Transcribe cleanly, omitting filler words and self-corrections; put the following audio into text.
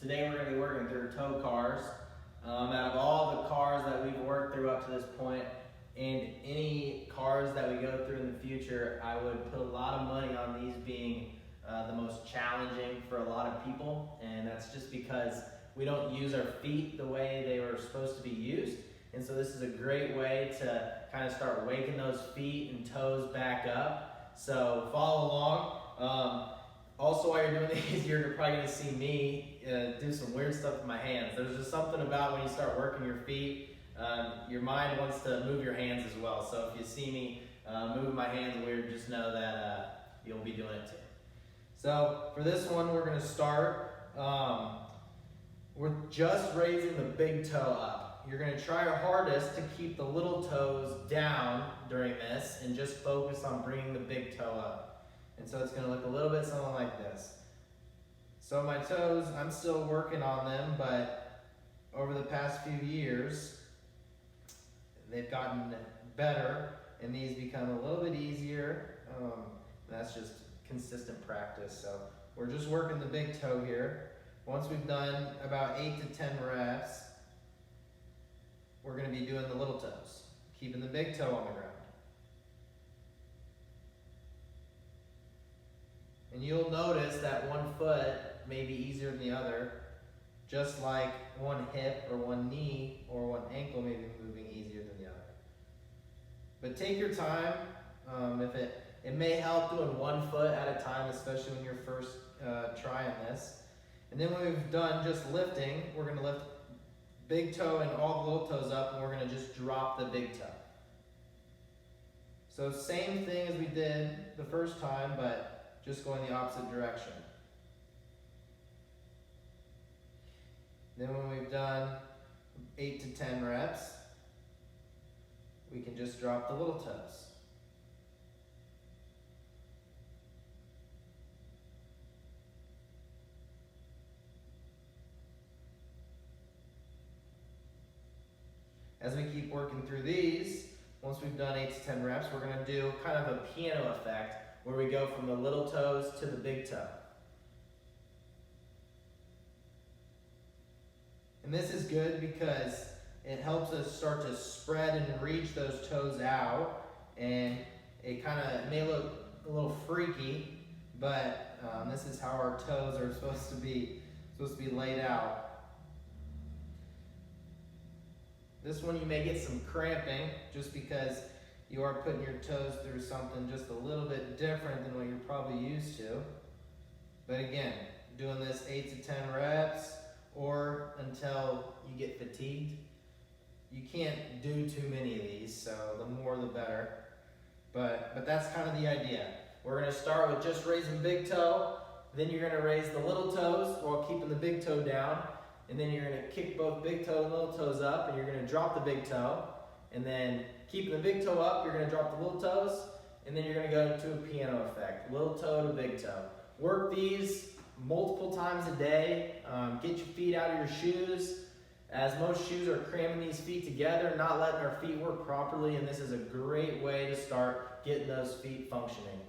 Today we're going to be working through tow cars. Out of all the cars that we've worked through up to this point, and any cars that we go through in the future, I would put a lot of money on these being the most challenging for a lot of people, and that's just because we don't use our feet the way they were supposed to be used. And so this is a great way to kind of start waking those feet and toes back up. So follow along. Also, while you're doing these, you're probably going to see me do some weird stuff with my hands. There's just something about when you start working your feet, your mind wants to move your hands as well. So if you see me moving my hands weird, just know that you'll be doing it too. So for this one, we're going to start. We're just raising the big toe up. You're going to try your hardest to keep the little toes down during this and just focus on bringing the big toe up. And so it's going to look a little bit something like this. So my toes, I'm still working on them, but over the past few years, they've gotten better and these become a little bit easier. That's just consistent practice. So we're just working the big toe here. Once we've done about 8 to 10 reps, we're going to be doing the little toes, keeping the big toe on the ground. And you'll notice that one foot may be easier than the other, just like one hip or one knee or one ankle may be moving easier than the other. But take your time. It may help doing one foot at a time, especially when you're first trying this. And then when we've done just lifting, we're going to lift big toe and all the little toes up, and we're going to just drop the big toe. So same thing as we did the first time, but just going the opposite direction. Then when we've done 8 to 10 reps, we can just drop the little toes. As we keep working through these, once we've done 8 to 10 reps, we're going to do kind of a piano effect where we go from the little toes to the big toe. And this is good because it helps us start to spread and reach those toes out, and it kind of may look a little freaky, but this is how our toes are supposed to be laid out. This one you may get some cramping just because you are putting your toes through something just a little bit different than what you're probably used to. But again, doing this 8 to 10 reps or until you get fatigued. You can't do too many of these, so the more the better. But that's kind of the idea. We're going to start with just raising big toe, then you're going to raise the little toes while keeping the big toe down. And then you're going to kick both big toe and little toes up, and you're going to drop the big toe. And then keeping the big toe up, you're going to drop the little toes, and then you're going to go into a piano effect, little toe to big toe. Work these multiple times a day. Get your feet out of your shoes, as most shoes are cramming these feet together, not letting our feet work properly, and this is a great way to start getting those feet functioning.